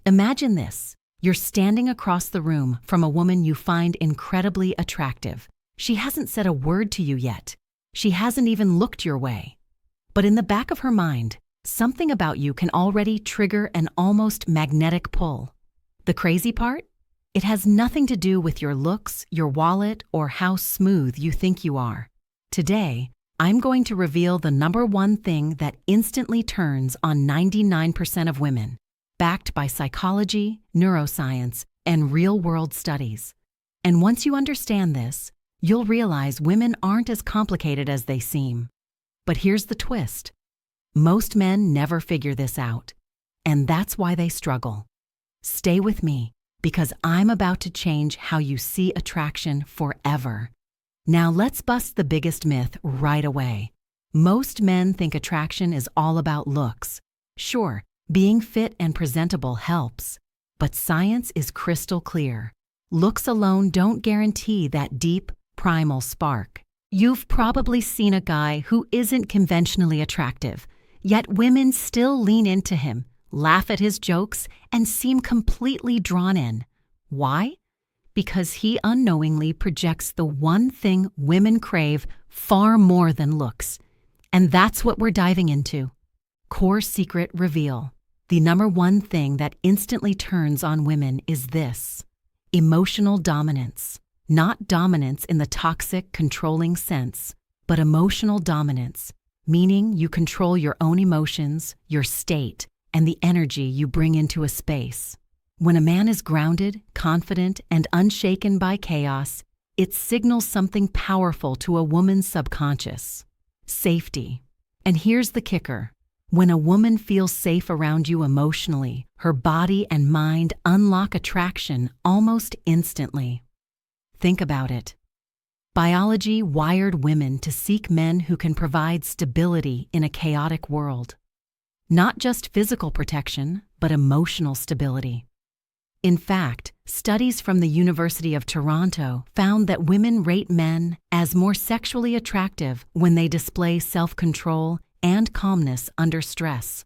Imagine this. You're standing across the room from a woman you find incredibly attractive. She hasn't said a word to you yet. She hasn't even looked your way. But in the back of her mind, something about you can already trigger an almost magnetic pull. The crazy part? It has nothing to do with your looks, your wallet, or how smooth you think you are. Today, I'm going to reveal the number one thing that instantly turns on 99% of women, backed by psychology, neuroscience, and real-world studies. And once you understand this, you'll realize women aren't as complicated as they seem. But here's the twist. Most men never figure this out, and that's why they struggle. Stay with me, because I'm about to change how you see attraction forever. Now let's bust the biggest myth right away. Most men think attraction is all about looks. Sure, being fit and presentable helps, but science is crystal clear. Looks alone don't guarantee that deep, primal spark. You've probably seen a guy who isn't conventionally attractive, yet women still lean into him, laugh at his jokes, and seem completely drawn in. Why? Because he unknowingly projects the one thing women crave far more than looks. And that's what we're diving into. Core secret reveal. The number one thing that instantly turns on women is this: emotional dominance. Not dominance in the toxic, controlling sense, but emotional dominance, meaning you control your own emotions, your state, and the energy you bring into a space. When a man is grounded, confident, and unshaken by chaos, it signals something powerful to a woman's subconscious: safety. And here's the kicker. When a woman feels safe around you emotionally, her body and mind unlock attraction almost instantly. Think about it. Biology wired women to seek men who can provide stability in a chaotic world. Not just physical protection, but emotional stability. In fact, studies from the University of Toronto found that women rate men as more sexually attractive when they display self-control and calmness under stress.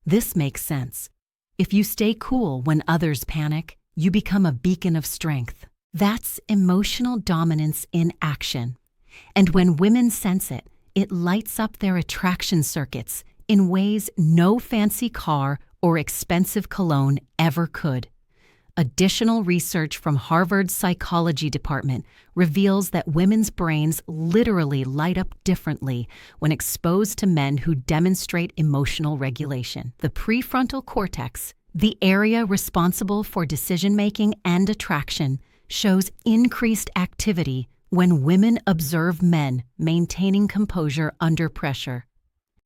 This makes sense. If you stay cool when others panic, you become a beacon of strength. That's emotional dominance in action. And when women sense it, it lights up their attraction circuits in ways no fancy car or expensive cologne ever could. Additional research from Harvard's psychology department reveals that women's brains literally light up differently when exposed to men who demonstrate emotional regulation. The prefrontal cortex, the area responsible for decision-making and attraction, shows increased activity when women observe men maintaining composure under pressure.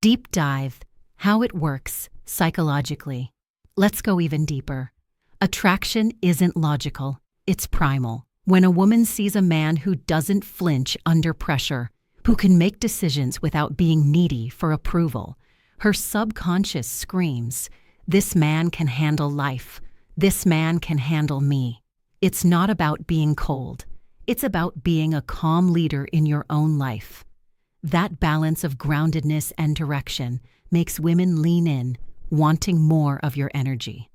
Deep dive: how it works psychologically. Let's go even deeper. Attraction isn't logical, it's primal. When a woman sees a man who doesn't flinch under pressure, who can make decisions without being needy for approval, her subconscious screams, "This man can handle life. This man can handle me." It's not about being cold. It's about being a calm leader in your own life. That balance of groundedness and direction makes women lean in, wanting more of your energy.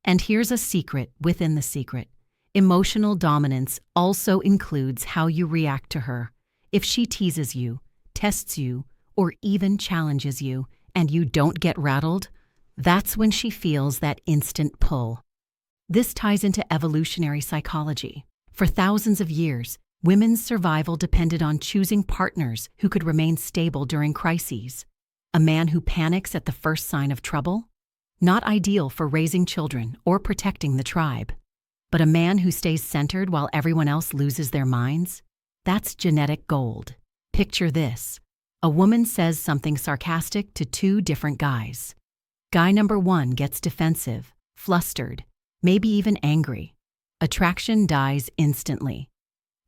And here's a secret within the secret. Emotional dominance also includes how you react to her. If she teases you, tests you, or even challenges you, and you don't get rattled, that's when she feels that instant pull. This ties into evolutionary psychology. For thousands of years, women's survival depended on choosing partners who could remain stable during crises. A man who panics at the first sign of trouble? Not ideal for raising children or protecting the tribe. But a man who stays centered while everyone else loses their minds? That's genetic gold. Picture this. A woman says something sarcastic to two different guys. Guy number one gets defensive, flustered, maybe even angry. Attraction dies instantly.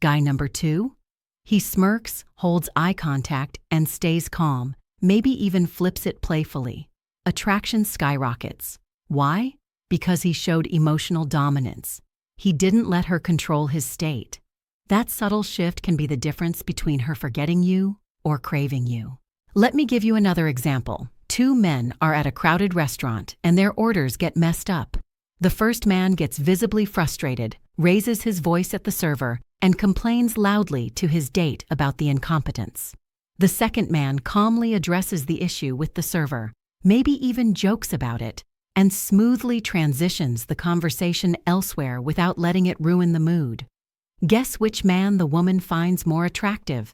Guy number two? He smirks, holds eye contact, and stays calm, maybe even flips it playfully. Attraction skyrockets. Why? Because he showed emotional dominance. He didn't let her control his state. That subtle shift can be the difference between her forgetting you or craving you. Let me give you another example. Two men are at a crowded restaurant and their orders get messed up. The first man gets visibly frustrated, raises his voice at the server, and complains loudly to his date about the incompetence. The second man calmly addresses the issue with the server, maybe even jokes about it, and smoothly transitions the conversation elsewhere without letting it ruin the mood. Guess which man the woman finds more attractive?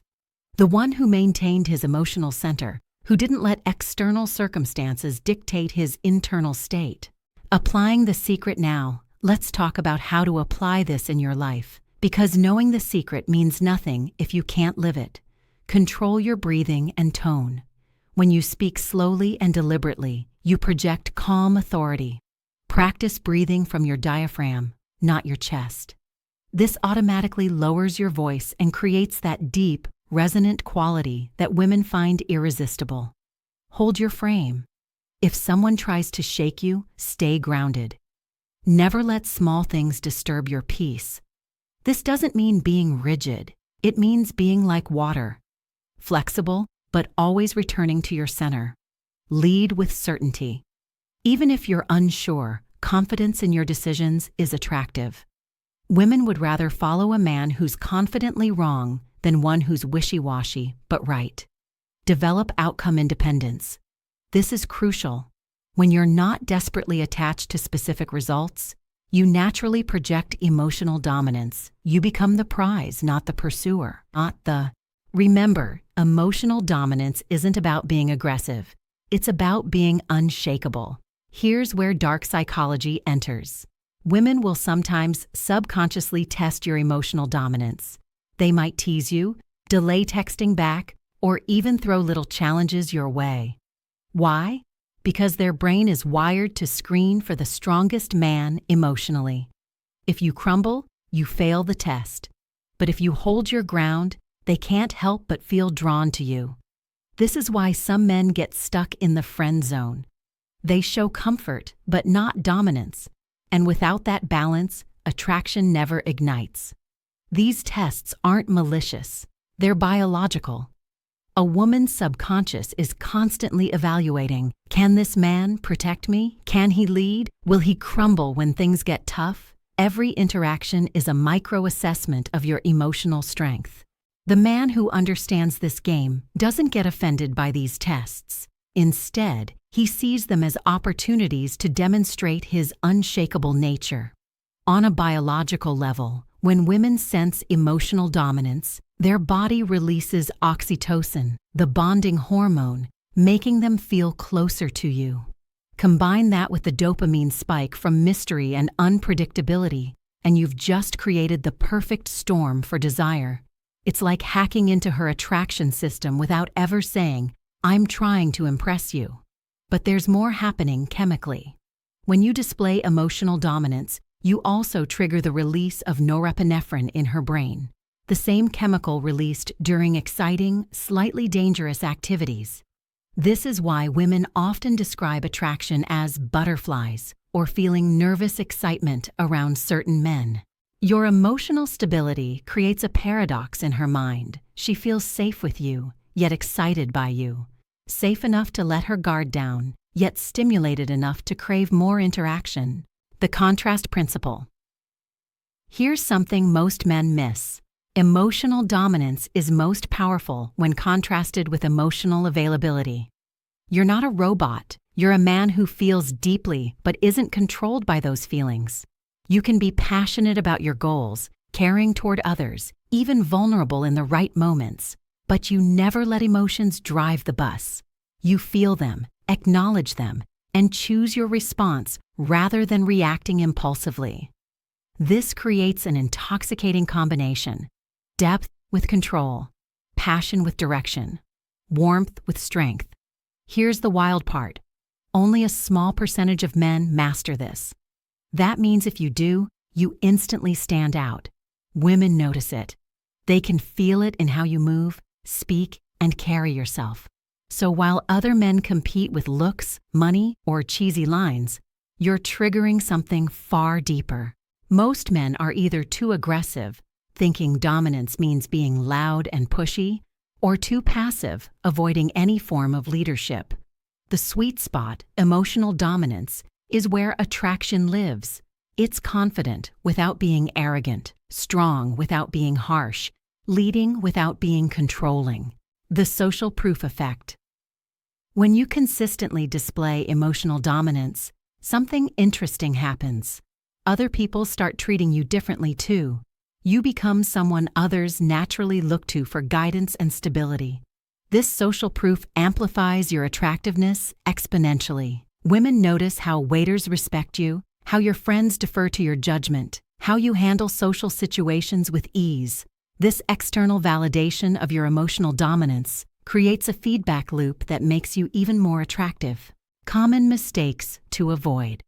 The one who maintained his emotional center, who didn't let external circumstances dictate his internal state. Applying the secret now. Let's talk about how to apply this in your life, because knowing the secret means nothing if you can't live it. Control your breathing and tone. When you speak slowly and deliberately, you project calm authority. Practice breathing from your diaphragm, not your chest. This automatically lowers your voice and creates that deep, resonant quality that women find irresistible. Hold your frame. If someone tries to shake you, stay grounded. Never let small things disturb your peace. This doesn't mean being rigid. It means being like water. Flexible, but always returning to your center. Lead with certainty. Even if you're unsure, confidence in your decisions is attractive. Women would rather follow a man who's confidently wrong than one who's wishy-washy but right. Develop outcome independence. This is crucial. When you're not desperately attached to specific results, you naturally project emotional dominance. You become the prize, not the pursuer, not the... Remember, emotional dominance isn't about being aggressive. It's about being unshakable. Here's where dark psychology enters. Women will sometimes subconsciously test your emotional dominance. They might tease you, delay texting back, or even throw little challenges your way. Why? Because their brain is wired to screen for the strongest man emotionally. If you crumble, you fail the test. But if you hold your ground, they can't help but feel drawn to you. This is why some men get stuck in the friend zone. They show comfort, but not dominance. And without that balance, attraction never ignites. These tests aren't malicious. They're biological. A woman's subconscious is constantly evaluating, can this man protect me? Can he lead? Will he crumble when things get tough? Every interaction is a micro-assessment of your emotional strength. The man who understands this game doesn't get offended by these tests. Instead, he sees them as opportunities to demonstrate his unshakable nature. On a biological level, when women sense emotional dominance, their body releases oxytocin, the bonding hormone, making them feel closer to you. Combine that with the dopamine spike from mystery and unpredictability, and you've just created the perfect storm for desire. It's like hacking into her attraction system without ever saying, "I'm trying to impress you." But there's more happening chemically. When you display emotional dominance, you also trigger the release of norepinephrine in her brain, the same chemical released during exciting, slightly dangerous activities. This is why women often describe attraction as butterflies or feeling nervous excitement around certain men. Your emotional stability creates a paradox in her mind. She feels safe with you, yet excited by you. Safe enough to let her guard down, yet stimulated enough to crave more interaction. The contrast principle. Here's something most men miss. Emotional dominance is most powerful when contrasted with emotional availability. You're not a robot. You're a man who feels deeply but isn't controlled by those feelings. You can be passionate about your goals, caring toward others, even vulnerable in the right moments, but you never let emotions drive the bus. You feel them, acknowledge them, and choose your response rather than reacting impulsively. This creates an intoxicating combination: depth with control, passion with direction, warmth with strength. Here's the wild part. Only a small percentage of men master this. That means if you do, you instantly stand out. Women notice it. They can feel it in how you move, speak, and carry yourself. So while other men compete with looks, money, or cheesy lines, you're triggering something far deeper. Most men are either too aggressive, thinking dominance means being loud and pushy, or too passive, avoiding any form of leadership. The sweet spot, emotional dominance, is where attraction lives. It's confident without being arrogant, strong without being harsh, leading without being controlling. The social proof effect. When you consistently display emotional dominance, something interesting happens. Other people start treating you differently too. You become someone others naturally look to for guidance and stability. This social proof amplifies your attractiveness exponentially. Women notice how waiters respect you, how your friends defer to your judgment, how you handle social situations with ease. This external validation of your emotional dominance creates a feedback loop that makes you even more attractive. Common mistakes to avoid.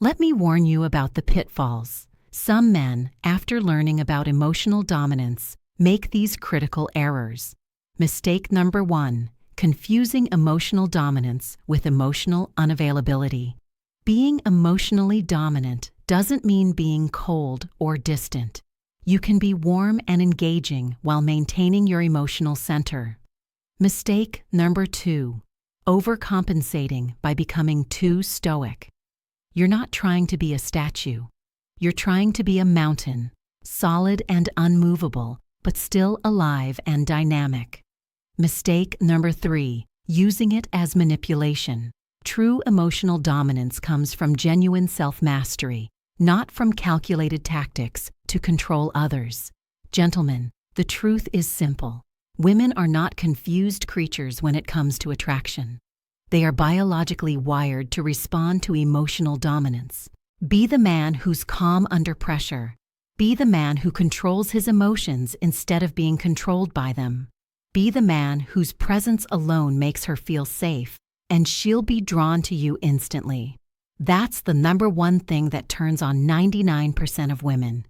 Let me warn you about the pitfalls. Some men, after learning about emotional dominance, make these critical errors. Mistake number 1, confusing emotional dominance with emotional unavailability. Being emotionally dominant doesn't mean being cold or distant. You can be warm and engaging while maintaining your emotional center. Mistake number 2, overcompensating by becoming too stoic. You're not trying to be a statue. You're trying to be a mountain, solid and unmovable, but still alive and dynamic. Mistake number 3, using it as manipulation. True emotional dominance comes from genuine self-mastery, not from calculated tactics to control others. Gentlemen, the truth is simple. Women are not confused creatures when it comes to attraction. They are biologically wired to respond to emotional dominance. Be the man who's calm under pressure. Be the man who controls his emotions instead of being controlled by them. Be the man whose presence alone makes her feel safe, and she'll be drawn to you instantly. That's the number 1 thing that turns on 99% of women.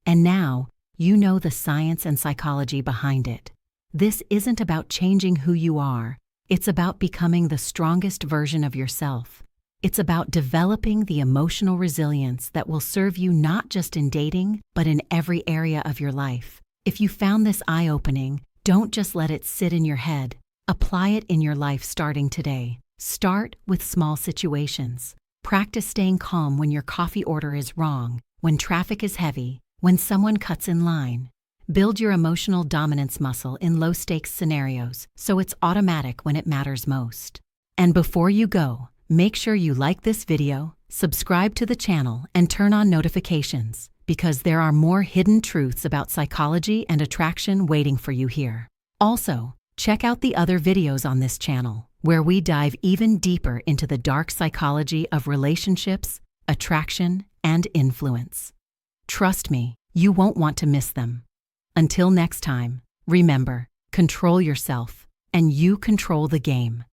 And now, you know the science and psychology behind it. This isn't about changing who you are. It's about becoming the strongest version of yourself. It's about developing the emotional resilience that will serve you not just in dating, but in every area of your life. If you found this eye-opening, don't just let it sit in your head. Apply it in your life starting today. Start with small situations. Practice staying calm when your coffee order is wrong, when traffic is heavy, when someone cuts in line. Build your emotional dominance muscle in low-stakes scenarios so it's automatic when it matters most. And before you go, make sure you like this video, subscribe to the channel, and turn on notifications, because there are more hidden truths about psychology and attraction waiting for you here. Also, check out the other videos on this channel, where we dive even deeper into the dark psychology of relationships, attraction, and influence. Trust me, you won't want to miss them. Until next time, remember, control yourself, and you control the game.